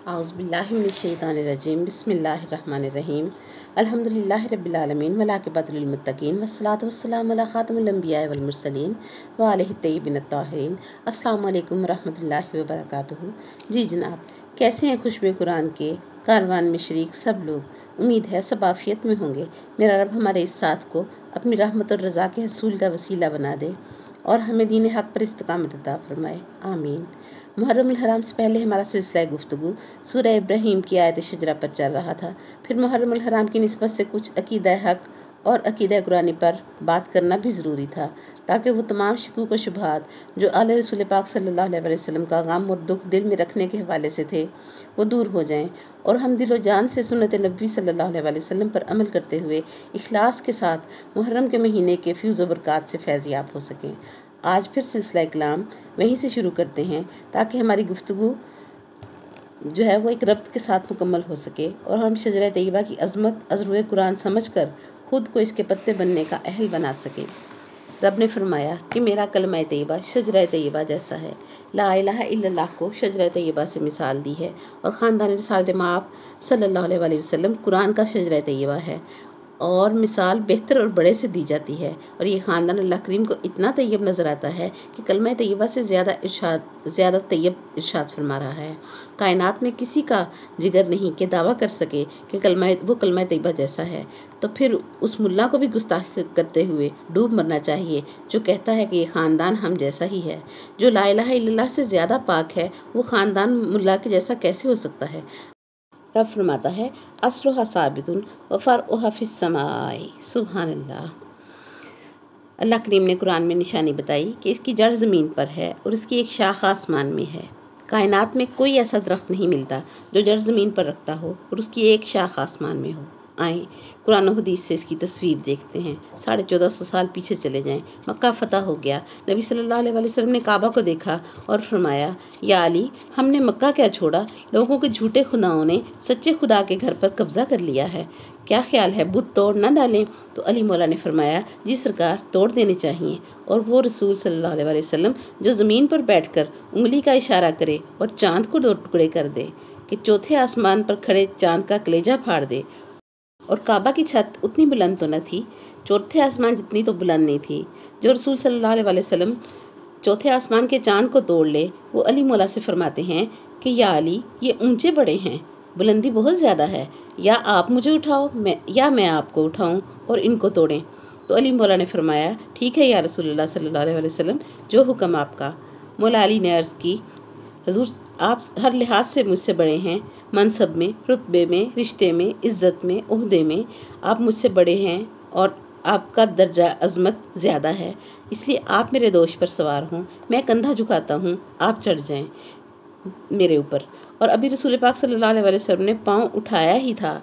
اعوذ باللہ من الشیطان الرجیم بسم اللہ الرحمن الرحیم الحمدللہ رب العالمین والعاقبۃ للمتقین والصلاۃ والسلام علی خاتم الانبیاء والمرسلین وآلہ الطیبین الطاہرین۔ السلام علیکم ورحمۃ اللہ وبرکاتہ۔ جی جناب، کیسے ہیں خوشبو قرآن کے کاروان میں شریک سب لوگ؟ امید ہے سب عافیت میں ہوں گے۔ میرا رب ہمارے اس ساتھ کو اپنی رحمت اور رضا کے حصول کا وسیلہ بنا دے اور ہمیں دین حق پر استقامت عطا فرمائے، آمین۔ محرم الحرام سے پہلے ہمارا سلسلہ گفتگو سورہ ابراہیم کی آیت شجرہ پر چل رہا تھا۔ پھر محرم الحرام کی نسبت سے کچھ عقیدہ حق اور عقیدہ قرآنی پر بات کرنا بھی ضروری تھا، تاکہ وہ تمام شکوک و شبہات جو آل رسول پاک صلی اللہ علیہ وسلم کا غم اور دکھ دل میں رکھنے کے حوالے سے تھے وہ دور ہو جائیں، اور ہم دل و جان سے سنت نبوی صلی اللہ علیہ وسلم پر عمل کرتے ہوئے اخلاص کے ساتھ محرم کے مہینے کے فیض و برکات سے فیض یاب ہو سکیں۔ آج پھر سلسلہ کلام وہیں سے شروع کرتے ہیں، تاکہ ہماری گفتگو جو ہے وہ ایک ربط کے ساتھ مکمل ہو سکے اور ہم شجرہ طیبہ کی عظمت از روئے قرآن سمجھ کر خود کو اس کے پتے بننے کا اہل بنا سکیں۔ رب نے فرمایا کہ میرا کلمہ طیبہ شجرہ طیبہ جیسا ہے۔ لا الہ الا اللہ کو شجرہ طیبہ سے مثال دی ہے، اور خاندان رسالت مآب صلی اللہ علیہ وسلم قرآن کا شجرہ طیبہ ہے، اور مثال بہتر اور بڑے سے دی جاتی ہے، اور یہ خاندان اللہ کریم کو اتنا طیب نظر آتا ہے کہ کلمہ طیبہ سے زیادہ طیب ارشاد فرما رہا ہے۔ کائنات میں کسی کا جگر نہیں کہ دعویٰ کر سکے کہ وہ کلمہ طیبہ جیسا ہے، تو پھر اس ملا کو بھی گستاخی کرتے ہوئے ڈوب مرنا چاہیے جو کہتا ہے کہ یہ خاندان ہم جیسا ہی ہے۔ جو لا الہ الا اللہ سے زیادہ پاک ہے وہ خاندان ملا کے جیسا کیسے ہو سکتا ہے؟ رب فرماتا ہے اصلھا ثابت وفرعھا فی السماء۔ سبحان اللہ۔ اللہ کریم نے قرآن میں نشانی بتائی کہ اس کی جڑ زمین پر ہے اور اس کی ایک شاخ آسمان میں ہے۔ کائنات میں کوئی ایسا درخت نہیں ملتا جو جڑ زمین پر رکھتا ہو اور اس کی ایک شاخ آسمان میں ہو۔ آئیں قرآن و حدیث سے اس کی تصویر دیکھتے ہیں۔ 1450 سال پیچھے چلے جائیں۔ مکہ فتح ہو گیا۔ نبی صلی اللہ علیہ وسلم نے کعبہ کو دیکھا اور فرمایا، یا علی، ہم نے مکہ کیا چھوڑا، لوگوں کے جھوٹے خداؤں نے سچے خدا کے گھر پر قبضہ کر لیا ہے، کیا خیال ہے بت توڑ نہ ڈالیں؟ تو علی مولا نے فرمایا، جی سرکار، توڑ دینے چاہیے۔ اور وہ رسول صلی اللہ علیہ وسلم جو زمین پر بیٹھ کر انگلی کا اشارہ کرے اور چاند کو 2 ٹکڑے کر دے کہ چوتھے آسمان پر کھڑے چاند کا کلیجہ پھاڑ دے، اور کعبہ کی چھت اتنی بلند تو نہ تھی، چوتھے آسمان جتنی تو بلند نہیں تھی، جو رسول صلی اللہ علیہ وسلم چوتھے آسمان کے چاند کو توڑ لے، وہ علی مولا سے فرماتے ہیں کہ یا علی، یہ اونچے بڑے ہیں، بلندی بہت زیادہ ہے، یا آپ مجھے اٹھاؤ یا میں آپ کو اٹھاؤں اور ان کو توڑیں۔ تو علی مولا نے فرمایا، ٹھیک ہے یا رسول اللہ صلی اللہ علیہ وسلم، جو حکم آپ کا۔ مولا علی نے عرض کی، حضور آپ ہر لحاظ سے مجھ سے بڑے ہیں، منصب میں، رتبے میں، رشتے میں، عزت میں، عہدے میں آپ مجھ سے بڑے ہیں، اور آپ کا درجہ عظمت زیادہ ہے، اس لیے آپ میرے دوش پر سوار ہوں، میں کندھا جھکاتا ہوں، آپ چڑھ جائیں میرے اوپر۔ اور ابھی رسول پاک صلی اللہ علیہ وسلم نے پاؤں اٹھایا ہی تھا،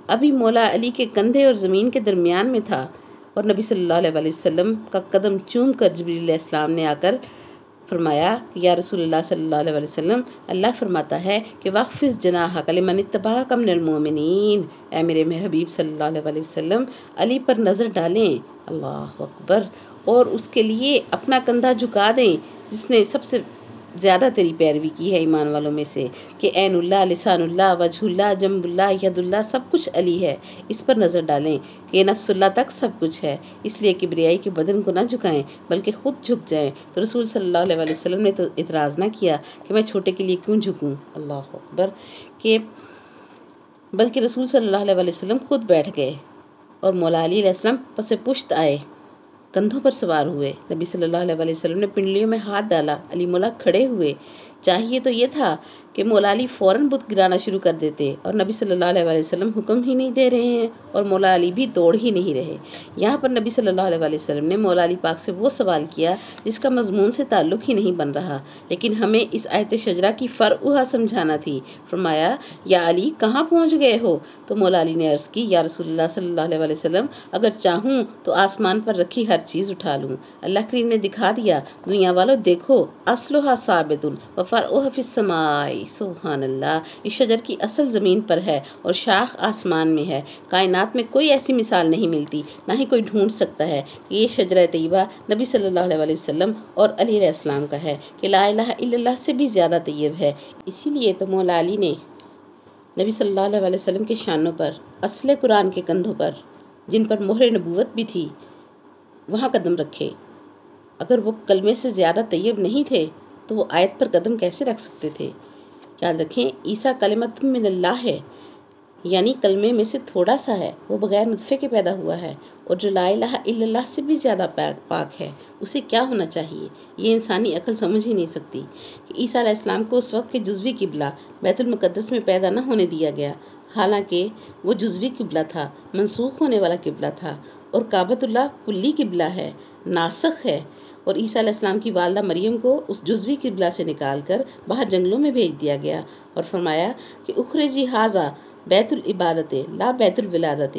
ابھی مولا علی کے کندھے اور زمین کے درمیان میں تھا، اور نبی صلی اللہ علیہ وسلم کا قدم چوم کر جبریل علیہ السلام نے آ کر فرمایا کہ یا رسول اللہ صلی اللہ علیہ وسلم، اللہ فرماتا ہے کہ وَاخْفِضْ جَنَاحَكَ لِمَنِ اتَّبَعَكَ مِنَ الْمُؤْمِنِينَ، اے میرے حبیب صلی اللہ علیہ وسلم، علی پر نظر ڈالیں، اللہ اکبر، اور اس کے لیے اپنا کندھا جھکا دیں جس نے سب سے زیادہ تیری پیروی کی ہے ایمان والوں میں سے، کہ عین اللہ، لسان اللہ، وجہ اللہ، جنب اللہ، ید اللہ، سب کچھ علی ہے، اس پر نظر ڈالیں کہ نفس اللہ تک سب کچھ ہے، اس لیے کبریائی کے بدن کو نہ جھکائیں بلکہ خود جھک جائیں۔ تو رسول صلی اللہ علیہ وسلم نے تو اعتراض نہ کیا کہ میں چھوٹے کے لیے کیوں جھکوں، اللہ اکبر، کہ بلکہ رسول صلی اللہ علیہ وسلم خود بیٹھ گئے اور مولا علی علیہ السلام پس پشت آئے، کندھوں پر سوار ہوئے، نبی صلی اللہ علیہ وسلم نے پنڈلیوں میں ہاتھ ڈالا، علی مولا کھڑے ہوئے۔ چاہیے تو یہ تھا کہ مولا علی فوراً بت گرانا شروع کر دیتے، اور نبی صلی اللہ علیہ وسلم حکم ہی نہیں دے رہے ہیں اور مولا علی بھی توڑ ہی نہیں رہے۔ یہاں پر نبی صلی اللہ علیہ وسلم نے مولا علی پاک سے وہ سوال کیا جس کا مضمون سے تعلق ہی نہیں بن رہا، لیکن ہمیں اس آیت شجرہ کی فرعھا سمجھانا تھی۔ فرمایا، یا علی، کہاں پہنچ گئے ہو؟ تو مولا علی نے عرض کی، یا رسول اللہ صلی اللہ علیہ وسلم، اگر چاہوں تو آسمان پر رکھی ہر چیز اٹھا لوں۔ اللہ کریم نے دکھا دیا، دنیا والو دیکھو، اصلھا ثابت وفرعھا فی السماء۔ سبحان اللہ، اس شجر کی اصل زمین پر ہے اور شاخ آسمان میں ہے۔ کائنات میں کوئی ایسی مثال نہیں ملتی، نہ ہی کوئی ڈھونڈ سکتا ہے کہ یہ شجرہ طیبہ نبی صلی اللہ علیہ وسلم اور علی علیہ السلام کا ہے، کہ لا الہ الا اللہ سے بھی زیادہ طیب ہے۔ اسی لیے تو مولا علی نے نبی صلی اللہ علیہ وسلم کے شانوں پر، اصل قرآن کے کندھوں پر، جن پر مہر نبوت بھی تھی، وہاں قدم رکھے۔ اگر وہ کلمے سے زیادہ طیب نہیں تھے تو وہ آیت پر قدم کیسے رکھ سکتے تھے؟ یاد رکھیں، عیسیٰ کلمۃ من اللہ ہے، یعنی کلمے میں سے تھوڑا سا ہے، وہ بغیر نطفے کے پیدا ہوا ہے، اور جو لا الہ الا اللہ سے بھی زیادہ پاک ہے، اسے کیا ہونا چاہیے؟ یہ انسانی عقل سمجھ ہی نہیں سکتی کہ عیسیٰ علیہ السلام کو اس وقت کے جزوی قبلہ بیت المقدس میں پیدا نہ ہونے دیا گیا، حالانکہ وہ جزوی قبلہ تھا، منسوخ ہونے والا قبلہ تھا، اور کعبۃ اللہ کلی قبلہ ہے، ناسخ ہے۔ اور عیسیٰ علیہ السلام کی والدہ مریم کو اس جزوی قبلہ سے نکال کر باہر جنگلوں میں بھیج دیا گیا اور فرمایا کہ اخرجی حاذا بیت العبادت لا بیت الولادت،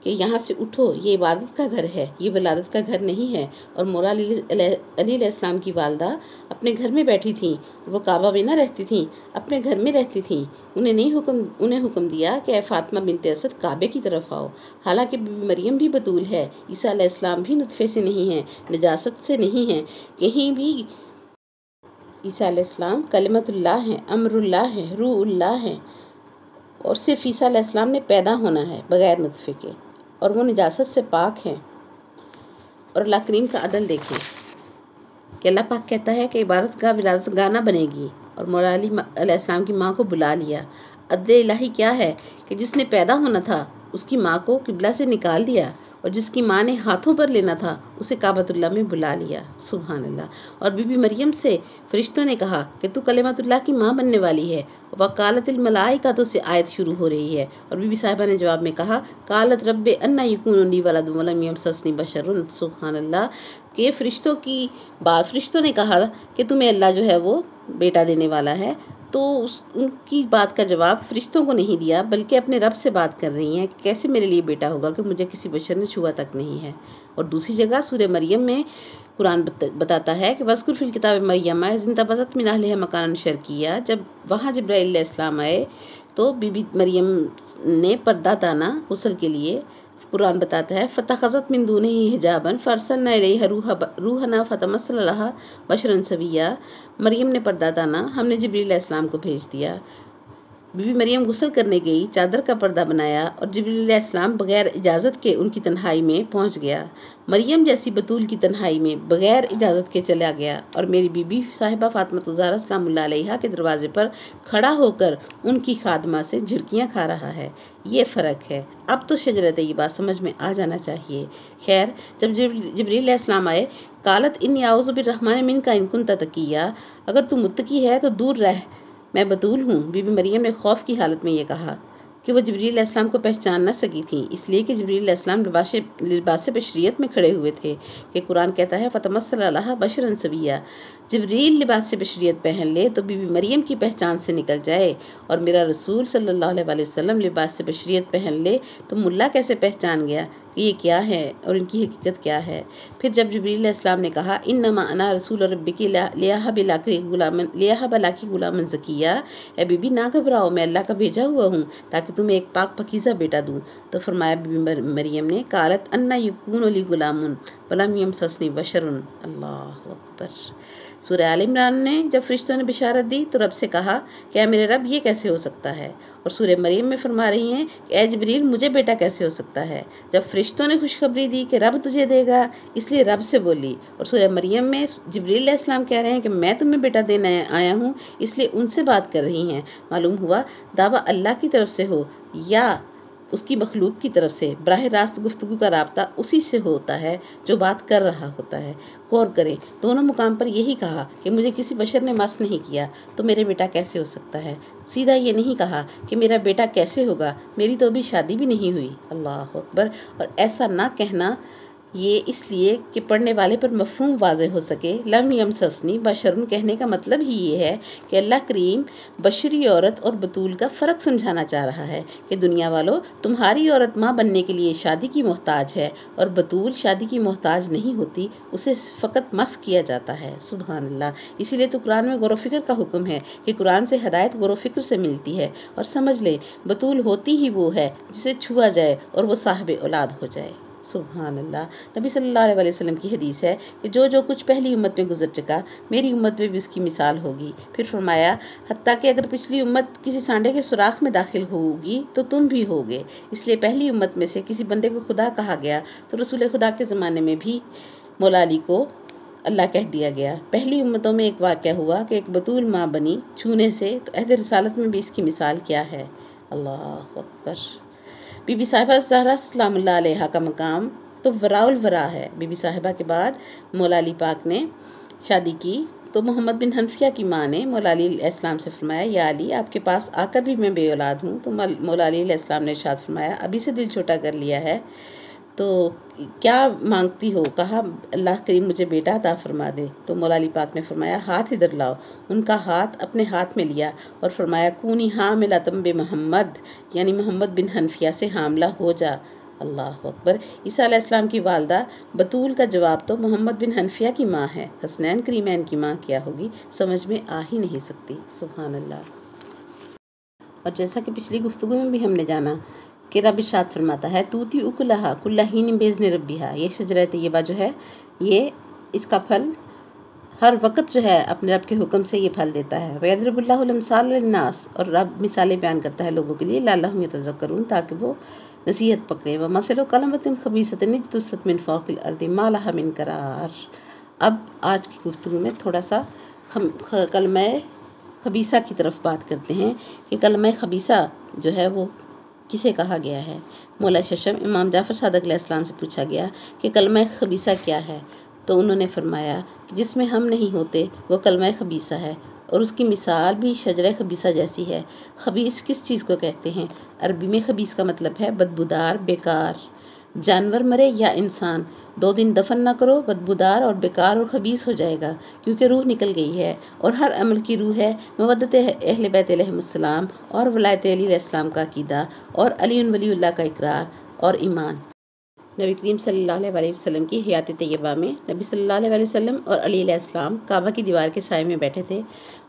کہ یہاں سے اٹھو، یہ عبادت کا گھر ہے، یہ ولادت کا گھر نہیں ہے۔ اور مولا علی علیہ السلام کی والدہ اپنے گھر میں بیٹھی تھیں، وہ کعبہ میں نہ رہتی تھیں، اپنے گھر میں رہتی تھیں۔ انہیں حکم دیا کہ اے فاطمہ بنت اسد، کعبے کی طرف آؤ، حالانکہ بی بی مریم بھی بتول ہے، عیسیٰ علیہ السلام بھی نطفے سے نہیں ہیں، نجاست سے نہیں ہیں، کہیں بھی۔ عیسیٰ علیہ السلام کلمۃ اللہ ہیں، امر اللہ ہیں، روح اللہ ہیں، اور صرف عیسیٰ علیہ السلام نے پیدا ہونا ہے بغیر نطفے کے، اور وہ نجاست سے پاک ہیں۔ اور اللہ کریم کا عدل دیکھیں کہ اللہ پاک کہتا ہے کہ عبادت کا ولادت گانا بنے گی، اور مولا علی علیہ السلام کی ماں کو بلا لیا۔ عدل الہی کیا ہے کہ جس نے پیدا ہونا تھا اس کی ماں کو قبلہ سے نکال دیا، اور جس کی ماں نے ہاتھوں پر لینا تھا اسے کعبۃ اللہ میں بلا لیا۔ سبحان اللہ۔ اور بی بی مریم سے فرشتوں نے کہا کہ تو کلمۃ اللہ کی ماں بننے والی ہے، وقالت الملائکۃ سے آیت شروع ہو رہی ہے، اور بی بی صاحبہ نے جواب میں کہا قالت رب انا یکون لی ولد ولم یمسسنی بشر۔ سبحان اللہ، کہ فرشتوں نے کہا کہ تمہیں اللہ جو ہے وہ بیٹا دینے والا ہے، تو ان کی بات کا جواب فرشتوں کو نہیں دیا، بلکہ اپنے رب سے بات کر رہی ہیں کہ کیسے میرے لیے بیٹا ہوگا کہ مجھے کسی بشر نے چھوا تک نہیں ہے۔ اور دوسری جگہ سورہ مریم میں قرآن بتاتا ہے کہ وَاذْكُرْ فِي الْكِتَابِ مَرْيَمَ إِذِ انتبذت مِنْ أَهْلِهَا مَكَانًا شَرْقِيًّا، جب وہاں جبرائیل علیہ السلام آئے تو بی بی مریم نے پردہ تانا غسل کے لیے۔ قرآن بتاتا ہے فَاتَّخَذَتْ مِن دُونِهِ حِجَابًا فَأَرْسَلْنَا إِلَيْهَا رُوحَنَا فَتَمَثَّلَ لَهَا بَشَرًا سَوِيًّا۔ مریم نے پردہ تانا، ہم نے جبریل علیہ السلام کو بھیج دیا۔ بی بی مریم غسل کرنے گئی، چادر کا پردہ بنایا، اور جبریل علیہ السلام بغیر اجازت کے ان کی تنہائی میں پہنچ گیا۔ مریم جیسی بتول کی تنہائی میں بغیر اجازت کے چلا گیا، اور میری بی بی صاحبہ فاطمہ الزہرا سلام اللہ علیہا کے دروازے پر کھڑا ہو کر ان کی خادمہ سے جھڑکیاں کھا رہا ہے۔ یہ فرق ہے۔ اب تو شجرہ طیبہ سمجھ میں آ جانا چاہیے۔ خیر، جب جبریل علیہ السلام آئے، قالت انی اعوذ بالرحمن منک ان کنت تقیہ، اگر تو متقی ہے تو دور رہ، میں بتول ہوں۔ بی بی مریم نے خوف کی حالت میں یہ کہا کہ وہ جبریل علیہ السلام کو پہچان نہ سکی تھیں، اس لیے کہ جبریل علیہ السلام لباس بشریت میں کھڑے ہوئے تھے، کہ قرآن کہتا ہے فَتَمَثَّلَ لَهَا بَشَرًا سَوِيًّا۔ جبریل لباس بشریت پہن لے تو بی بی مریم کی پہچان سے نکل جائے، اور میرا رسول صلی اللہ علیہ وسلم لباس بشریت پہن لے تو ملا کیسے پہچان گیا کہ یہ کیا ہے اور ان کی حقیقت کیا ہے؟ پھر جب جبریل علیہ السلام نے کہا انما انا رسول ربک لیہب لکی غلاما زکیہ، اے بی بی نہ گھبراؤ، میں اللہ کا بھیجا ہوا ہوں تاکہ تمہیں ایک پاک پاکیزہ بیٹا دوں، تو فرمایا بی بی مریم نے قالت انا یکون لی غلام ولم یمسسنی بشر۔ اللہ اکبر۔ سورہ آل عمران نے جب فرشتوں نے بشارت دی تو رب سے کہا کہ اے میرے رب، یہ کیسے ہو سکتا ہے؟ اور سورہ مریم میں فرما رہی ہیں کہ اے جبریل، مجھے بیٹا کیسے ہو سکتا ہے؟ جب فرشتوں نے خوشخبری دی کہ رب تجھے دے گا، اس لیے رب سے بولی، اور سورہ مریم میں جبریل علیہ السلام کہہ رہے ہیں کہ میں تمہیں بیٹا دینے آیا ہوں، اس لیے ان سے بات کر رہی ہیں۔ معلوم ہوا دعویٰ اللہ کی طرف سے ہو یا اس کی مخلوق کی طرف سے، براہ راست گفتگو کا رابطہ اسی سے ہوتا ہے جو بات کر رہا ہوتا ہے۔ غور کریں، دونوں مقام پر یہی کہا کہ مجھے کسی بشر نے مس نہیں کیا تو میرے بیٹا کیسے ہو سکتا ہے؟ سیدھا یہ نہیں کہا کہ میرا بیٹا کیسے ہوگا، میری تو ابھی شادی بھی نہیں ہوئی۔ اللہ اکبر۔ اور ایسا نہ کہنا یہ اس لیے کہ پڑھنے والے پر مفہوم واضح ہو سکے۔ لم یمسسنی بشرن کہنے کا مطلب ہی یہ ہے کہ اللہ کریم بشری عورت اور بطول کا فرق سمجھانا چاہ رہا ہے کہ دنیا والوں، تمہاری عورت ماں بننے کے لیے شادی کی محتاج ہے، اور بطول شادی کی محتاج نہیں ہوتی، اسے فقط مس کیا جاتا ہے۔ سبحان اللہ۔ اسی لیے تو قرآن میں غور و فکر کا حکم ہے کہ قرآن سے ہدایت غور و فکر سے ملتی ہے، اور سمجھ لیں بطول ہوتی ہی وہ ہے جسے چھوا جائے اور وہ صاحب اولاد ہو جائے۔ سبحان اللہ۔ نبی صلی اللہ علیہ وسلم کی حدیث ہے کہ جو کچھ پہلی امت میں گزر چکا میری امت میں بھی اس کی مثال ہوگی۔ پھر فرمایا حتیٰ کہ اگر پچھلی امت کسی سانڈے کے سوراخ میں داخل ہوگی تو تم بھی ہوگے۔ اس لیے پہلی امت میں سے کسی بندے کو خدا کہا گیا تو رسول خدا کے زمانے میں بھی مولا علی کو اللہ کہہ دیا گیا۔ پہلی امتوں میں ایک واقعہ ہوا کہ ایک بطول ماں بنی چھونے سے، تو عہد رسالت میں بھی اس کی مثال کیا ہے؟ اللہ اکبر۔ بی بی صاحبہ زہرا سلام اللہ علیہا کا مقام تو وراء الورا ہے۔ بی بی صاحبہ کے بعد مولا علی پاک نے شادی کی تو محمد بن حنفیہ کی ماں نے مولا علی علیہ السلام سے فرمایا یا علی آپ کے پاس آ کر بھی میں بے اولاد ہوں۔ تو مولا علی علیہ السلام نے ارشاد فرمایا ابھی سے دل چھوٹا کر لیا ہے تو کیا مانگتی ہو؟ کہا اللہ کریم مجھے بیٹا عطا فرما دے۔ تو مولا علی پاک نے فرمایا ہاتھ ادھر لاؤ۔ ان کا ہاتھ اپنے ہاتھ میں لیا اور فرمایا کونی حاملۃ بمحمد، یعنی محمد بن حنفیہ سے حاملہ ہو جا۔ اللہ اکبر۔ عیسیٰ علیہ السلام کی والدہ بطول کا جواب تو محمد بن حنفیہ کی ماں ہے، حسنین کریمین کی ماں کیا ہوگی سمجھ میں آ ہی نہیں سکتی۔ سبحان اللہ۔ اور جیسا کہ پچھلی گفتگو میں بھی ہم نے جانا کہ رب ارشاد فرماتا ہے توتی اکلہا کل حین باذن ربھا، یہ شجرہ طیبہ جو ہے یہ اس کا پھل ہر وقت جو ہے اپنے رب کے حکم سے یہ پھل دیتا ہے۔ وَيَضْرِبُ اللَّهُ الْأَمْثَالَ لِلنَّاسِ، اور رب مثالیں بیان کرتا ہے لوگوں کے لیے لعلہم یتذکرون، تاکہ وہ نصیحت پکڑیں۔ وَمَثَلُ كَلِمَةٍ خَبِیثَةٍ اجْتُثَّتْ مِنْ فَوْقِ الْأَرْضِ مَا لَهَا مِنْ قَرَارٍ۔ اب آج کی گفتگو میں تھوڑا سا کلمہ خبیثہ کی طرف بات کرتے ہیں کہ کلمہ خبیثہ جو ہے وہ کسے کہا گیا ہے۔ مولا ششم امام جعفر صادق علیہ السلام سے پوچھا گیا کہ کلمہ خبیثہ کیا ہے، تو انہوں نے فرمایا کہ جس میں ہم نہیں ہوتے وہ کلمہ خبیثہ ہے، اور اس کی مثال بھی شجرہ خبیثہ جیسی ہے۔ خبیث کس چیز کو کہتے ہیں؟ عربی میں خبیث کا مطلب ہے بدبودار، بیکار۔ جانور مرے یا انسان 2 دن دفن نہ کرو، بدبودار اور بیکار اور خبیث ہو جائے گا، کیونکہ روح نکل گئی ہے، اور ہر عمل کی روح ہے مودت اہل بیت علیہم السلام اور ولایت علی علیہ السلام کا عقیدہ اور علی ولی اللہ کا اقرار اور ایمان۔ نبی کریم صلی اللہ علیہ وسلم کی حیات طیبہ میں نبی صلی اللہ علیہ وسلم اور علی علیہ السلام کعبہ کی دیوار کے سائے میں بیٹھے تھے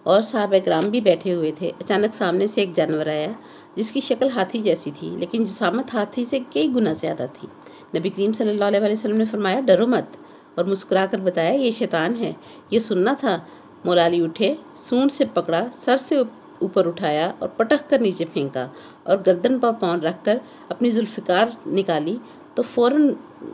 اور صحابہ کرام بھی بیٹھے ہوئے تھے۔ اچانک سامنے سے ایک جانور آیا جس کی شکل ہاتھی جیسی تھی، لیکن جسامت ہاتھی سے کئی گنا زیادہ تھی۔ نبی کریم صلی اللہ علیہ وسلم نے فرمایا ڈرو مت، اور مسکرا کر بتایا یہ شیطان ہے، یہ سننا تھا۔ مولا علی اٹھے، سونڈ سے پکڑا، سر سے اوپر اٹھایا اور پٹک کر نیچے پھینکا، اور گردن پر پاؤں رکھ کر اپنی ذوالفقار نکالی تو فوراً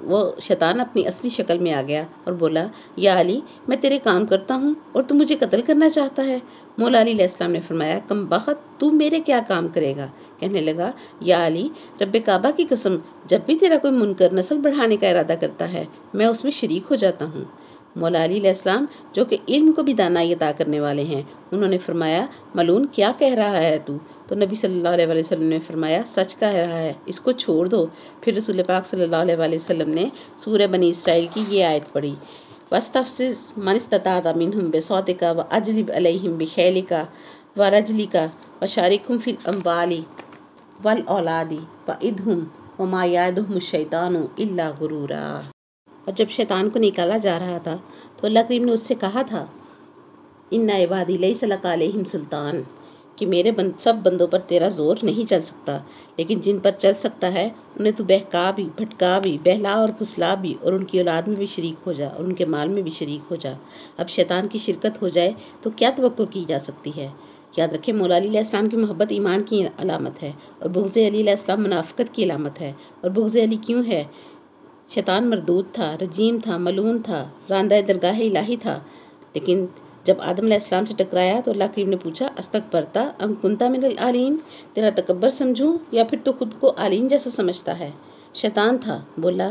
وہ شیطان اپنی اصلی شکل میں آ گیا اور بولا یا علی میں تیرے کام کرتا ہوں اور تو مجھے قتل کرنا چاہتا ہے۔ مولا علی علیہ السلام نے فرمایا کم بخت، تو میرے کیا کام کرے گا؟ کہنے لگا یا علی رب کعبہ کی قسم، جب بھی تیرا کوئی منکر نسل بڑھانے کا ارادہ کرتا ہے میں اس میں شریک ہو جاتا ہوں۔ مولا علی علیہ السلام جو کہ علم کو بھی دانائی عطا کرنے والے ہیں، انہوں نے فرمایا ملعون کیا کہہ رہا ہے تو نبی صلی اللہ علیہ وسلم نے فرمایا سچ کہہ رہا ہے، اس کو چھوڑ دو۔ پھر رسول پاک صلی اللہ علیہ وسلم نے سورہ بنی اسرائیل کی یہ آیت پڑھی وَاسْتَفْزِزْ مَنِ اسْتَطَعْتَ مِنْهُمْ بِصَوْتِكَ وَأَجْلِبْ عَلَيْهِمْ بِخَيْلِكَ وَرَجْلِكَ وَشَارِكْهُمْ فِي الْأَمْوَالِ وَالْأَوْلَادِ وَعِدْهُمْ وَمَا يَعِدُهُمُ الشَّيْطَانُ إِلَّا غُرُورًا۔ اور جب شیطان کو نکالا جا رہا تھا تو اللہ کریم نے اس سے کہا تھا اِنَّ عِبَادِي لَيْسَ لَكَ عَلَيْهِمْ سُلْطَانٌ، کہ میرے سب بندوں پر تیرا زور نہیں چل سکتا، لیکن جن پر چل سکتا ہے انہیں تو بہکا بھی، بھٹکا بھی، بہلا اور پھسلا بھی، اور ان کی اولاد میں بھی شریک ہو جا اور ان کے مال میں بھی شریک ہو جا۔ اب شیطان کی شرکت ہو جائے تو کیا توقع کی جا سکتی ہے؟ یاد رکھیں مولا علی علیہ السلام کی محبت ایمان کی علامت ہے، اور بغض علی علیہ السلام منافقت کی علامت ہے۔ اور بغض علی کیوں ہے؟ شیطان مردود تھا، رجیم تھا، ملعون تھا، راندہ درگاہ الہی تھا، لیکن جب آدم علیہ السلام سے ٹکرایا تو اللہ کریم نے پوچھا استکبرتا ام کنتا من العالین، تیرا تکبر سمجھوں یا پھر تو خود کو عالین جیسا سمجھتا ہے؟ شیطان تھا، بولا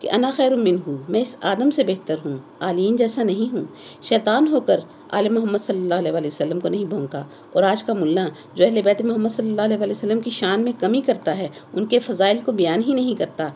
کہ انا خیر منہ، میں اس آدم سے بہتر ہوں، عالین جیسا نہیں ہوں۔ شیطان ہو کر آل محمد صلی اللہ علیہ وسلم کو نہیں بھونکا، اور آج کا ملا جو اہل بیت محمد صلی اللہ علیہ وسلم کی شان میں کمی کرتا ہے، ان کے فضائل کو بیان ہی نہیں کرتا،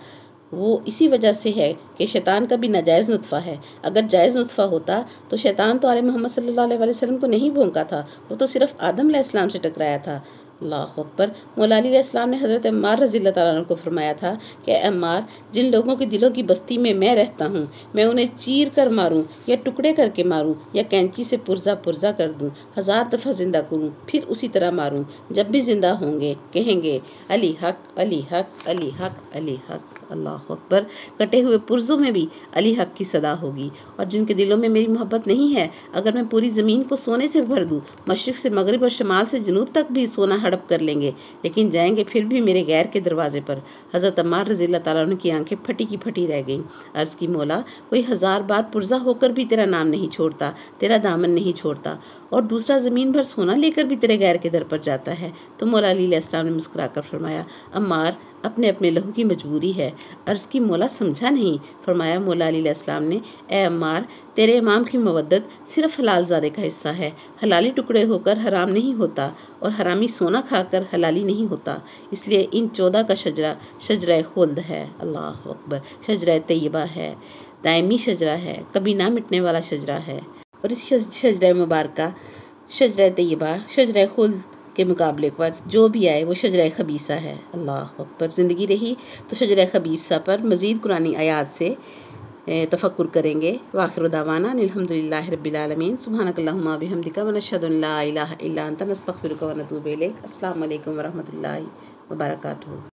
وہ اسی وجہ سے ہے کہ شیطان کا بھی ناجائز نطفہ ہے۔ اگر جائز نطفہ ہوتا تو شیطان تو آل محمد صلی اللہ علیہ وسلم کو نہیں بھونکا تھا، وہ تو صرف آدم علیہ السلام سے ٹکرایا تھا۔ اللہ اکبر۔ مولا علی علیہ السلام نے حضرت عمار رضی اللہ تعالیٰ عنہ کو فرمایا تھا کہ اے عمار، جن لوگوں کے دلوں کی بستی میں رہتا ہوں، میں انہیں چیر کر ماروں یا ٹکڑے کر کے ماروں یا کینچی سے پرزا کر دوں، 1000 دفعہ زندہ کروں، پھر اسی طرح ماروں، جب بھی زندہ ہوں گے کہیں گے علی حق، علی حق، علی حق، علی حق۔ اللہ اکبر۔ کٹے ہوئے پرزوں میں بھی علی حق کی صدا ہوگی، اور جن کے دلوں میں میری محبت نہیں ہے، اگر میں پوری زمین کو سونے سے بھر دوں، مشرق سے مغرب اور شمال سے جنوب تک بھی سونا ہڑپ کر لیں گے، لیکن جائیں گے پھر بھی میرے غیر کے دروازے پر۔ حضرت عمار رضی اللہ تعالیٰ عنہ کی آنکھیں پھٹی کی پھٹی رہ گئیں۔ عرض کی مولا، کوئی 1000 بار پرزہ ہو کر بھی تیرا نام نہیں چھوڑتا، تیرا دامن نہیں چھوڑتا، اور دوسرا زمین بھر سونا لے کر بھی تیرے غیر کے در پر جاتا ہے۔ تو مولا علی علیہ السلام نے مسکرا کر فرمایا، عمار، اپنے اپنے لہو کی مجبوری ہے۔ عرض کی مولا، سمجھا نہیں۔ فرمایا مولا علی علیہ السلام نے، اے عمار، تیرے امام کی مودت صرف حلال زادے کا حصہ ہے، حلالی ٹکڑے ہو کر حرام نہیں ہوتا، اور حرامی سونا کھا کر حلالی نہیں ہوتا، اس لیے ان 14 کا شجرہ شجرہ خلد ہے، اللہ اکبر، شجرہ طیبہ ہے، دائمی شجرہ ہے، کبھی نہ مٹنے والا شجرہ ہے، اور اس شجرہ مبارکہ شجرہ طیبہ شجرہ خلد کے مقابلے پر جو بھی آئے وہ شجرہ خبیثہ ہے، اللہ اکبر۔ زندگی رہی تو شجرہ خبیثہ پر مزید قرآنی آیات سے تفکر کریں گے۔ وآخر دعوانا الحمدللہ رب العالمین، سبحانک اللہم و بحمدک، ونشہد ان لا الہ الا انت، نستغفرک ونتوب الیک۔ السلام علیکم ورحمۃ اللہ وبرکاتہ۔